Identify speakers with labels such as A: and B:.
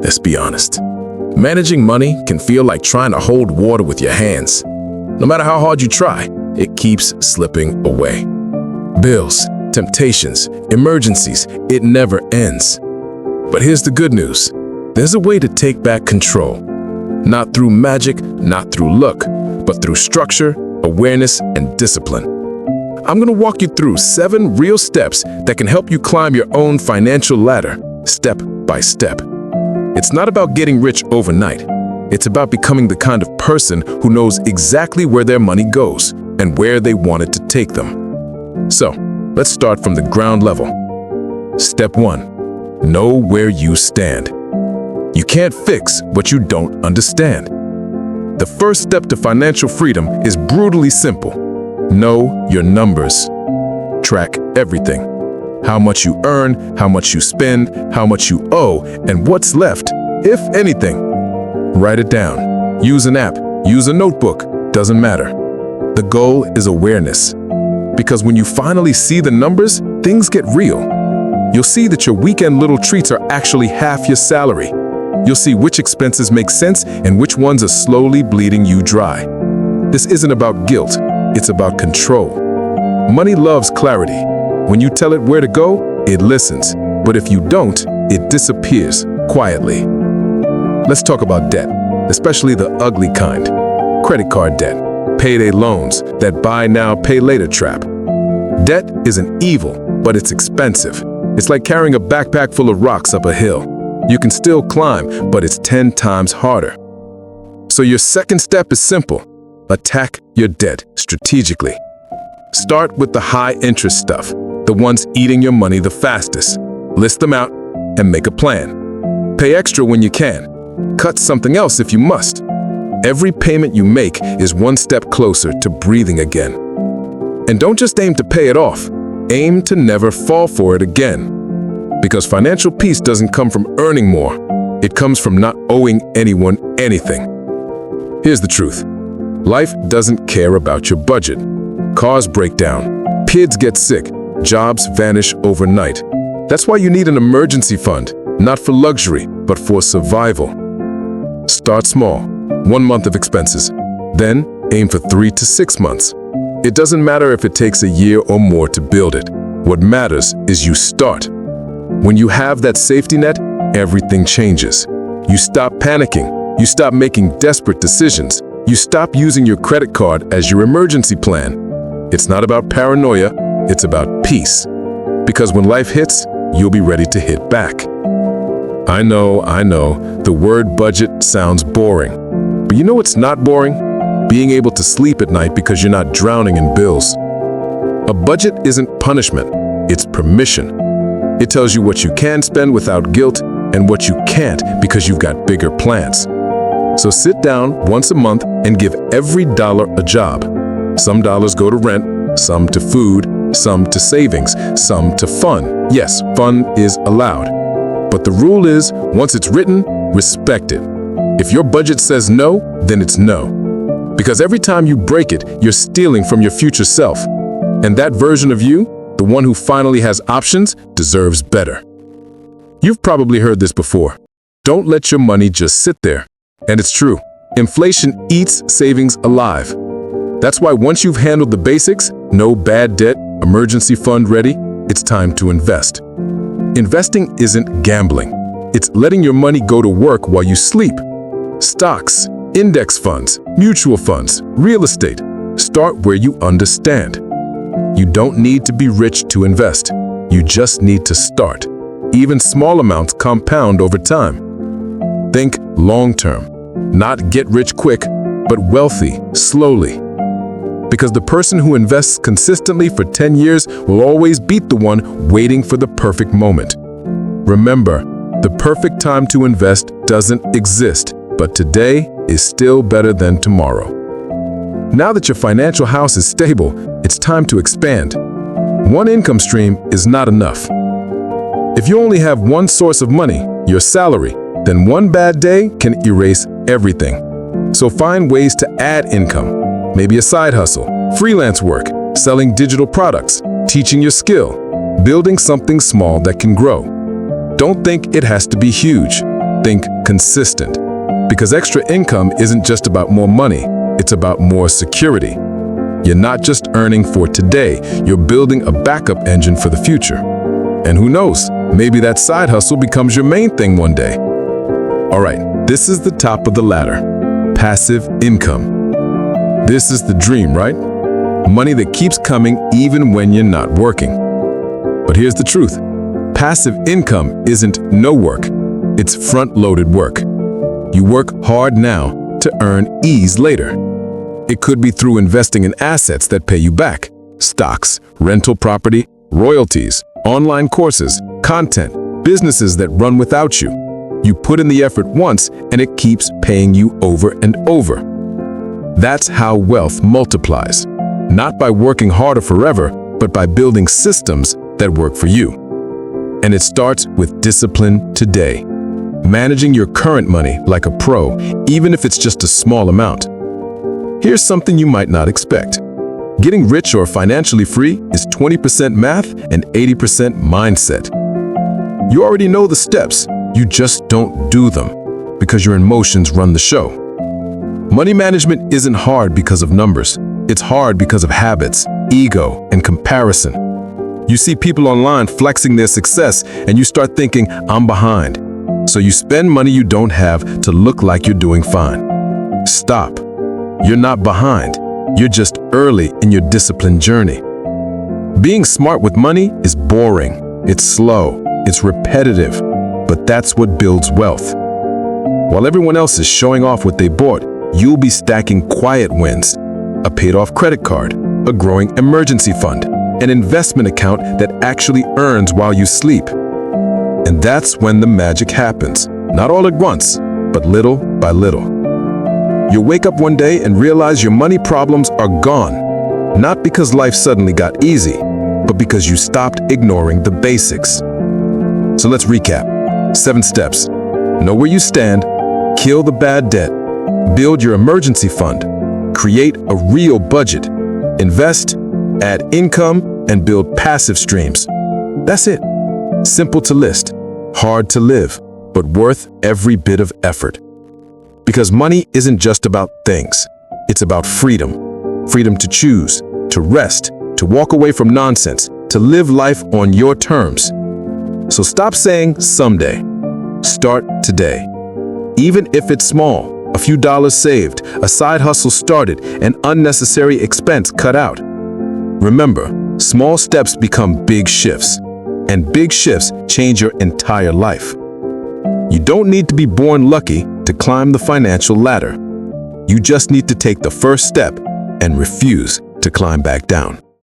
A: Let's be honest. Managing money can feel like trying to hold water with your hands. No matter how hard you try, it keeps slipping away. Bills, temptations, emergencies, it never ends. But here's the good news. There's a way to take back control. Not through magic, not through luck, but through structure, awareness, and discipline. I'm going to walk you through 7 real steps that can help you climb your own financial ladder, step by step. It's not about getting rich overnight. It's about becoming the kind of person who knows exactly where their money goes and where they want it to take them. So, let's start from the ground level. Step 1. Know where you stand. You can't fix what you don't understand. The first step to financial freedom is brutally simple. Know your numbers. Track everything. How much you earn, how much you spend, how much you owe, and what's left, if anything. Write it down. Use an app. Use a notebook. Doesn't matter. The goal is awareness. Because when you finally see the numbers, things get real. You'll see that your weekend little treats are actually half your salary. You'll see which expenses make sense and which ones are slowly bleeding you dry. This isn't about guilt. It's about control. Money loves clarity. When you tell it where to go, it listens. But if you don't, it disappears quietly. Let's talk about debt, especially the ugly kind. Credit card debt, payday loans, that buy now, pay later trap. Debt isn't evil, but it's expensive. It's like carrying a backpack full of rocks up a hill. You can still climb, but it's 10 times harder. So your second step is simple. Attack your debt strategically. Start with the high-interest stuff, the ones eating your money the fastest. List them out and make a plan. Pay extra when you can. Cut something else if you must. Every payment you make is one step closer to breathing again. And don't just aim to pay it off. Aim to never fall for it again. Because financial peace doesn't come from earning more. It comes from not owing anyone anything. Here's the truth. Life doesn't care about your budget. Cars break down. Kids get sick. Jobs vanish overnight. That's why you need an emergency fund, not for luxury, but for survival. Start small, 1 month of expenses. Then aim for 3 to 6 months. It doesn't matter if it takes a year or more to build it. What matters is you start. When you have that safety net, everything changes. You stop panicking. You stop making desperate decisions. You stop using your credit card as your emergency plan. It's not about paranoia, it's about peace. Because when life hits, you'll be ready to hit back. I know, the word budget sounds boring. But you know what's not boring? Being able to sleep at night because you're not drowning in bills. A budget isn't punishment, it's permission. It tells you what you can spend without guilt and what you can't because you've got bigger plans. So sit down once a month and give every dollar a job. Some dollars go to rent, some to food, some to savings, some to fun. Yes, fun is allowed. But the rule is, once it's written, respect it. If your budget says no, then it's no. Because every time you break it, you're stealing from your future self. And that version of you, the one who finally has options, deserves better. You've probably heard this before. Don't let your money just sit there. And it's true. Inflation eats savings alive. That's why once you've handled the basics, no bad debt, emergency fund ready, it's time to invest. Investing isn't gambling. It's letting your money go to work while you sleep. Stocks, index funds, mutual funds, real estate. Start where you understand. You don't need to be rich to invest. You just need to start. Even small amounts compound over time. Think long-term. Not get rich quick, but wealthy, slowly. Because the person who invests consistently for 10 years will always beat the one waiting for the perfect moment. Remember, the perfect time to invest doesn't exist, but today is still better than tomorrow. Now that your financial house is stable, it's time to expand. One income stream is not enough. If you only have one source of money, your salary, then one bad day can erase everything. So find ways to add income. Maybe a side hustle, freelance work, selling digital products, teaching your skill, building something small that can grow. Don't think it has to be huge. think consistent. Because extra income isn't just about more money, it's about more security. You're not just earning for today, you're building a backup engine for the future. And who knows, maybe that side hustle becomes your main thing one day. All right, this is the top of the ladder. Passive income. This is the dream, right? Money that keeps coming even when you're not working. But here's the truth. Passive income isn't no work. It's front-loaded work. You work hard now to earn ease later. It could be through investing in assets that pay you back. Stocks, rental property, royalties, online courses, content, businesses that run without you. You put in the effort once and it keeps paying you over and over. That's how wealth multiplies. Not by working harder forever, but by building systems that work for you. And it starts with discipline today. Managing your current money like a pro, even if it's just a small amount. Here's something you might not expect. Getting rich or financially free is 20% math and 80% mindset. You already know the steps, you just don't do them because your emotions run the show. Money management isn't hard because of numbers. It's hard because of habits, ego, and comparison. You see people online flexing their success and you start thinking, I'm behind. So you spend money you don't have to look like you're doing fine. Stop. You're not behind. You're just early in your discipline journey. Being smart with money is boring. It's slow. It's repetitive. But that's what builds wealth. While everyone else is showing off what they bought, you'll be stacking quiet wins. A paid-off credit card, a growing emergency fund, an investment account that actually earns while you sleep. And that's when the magic happens. Not all at once, but little by little. You'll wake up one day and realize your money problems are gone. Not because life suddenly got easy, but because you stopped ignoring the basics. So let's recap. 7 steps. Know where you stand, kill the bad debt, build your emergency fund, create a real budget, invest, add income, and build passive streams. That's it. Simple to list, hard to live, but worth every bit of effort. Because money isn't just about things. It's about freedom. Freedom to choose, to rest, to walk away from nonsense, to live life on your terms. So stop saying someday. Start today. Even if it's small, a few dollars saved, a side hustle started, an unnecessary expense cut out. Remember, small steps become big shifts, and big shifts change your entire life. You don't need to be born lucky to climb the financial ladder. You just need to take the first step and refuse to climb back down.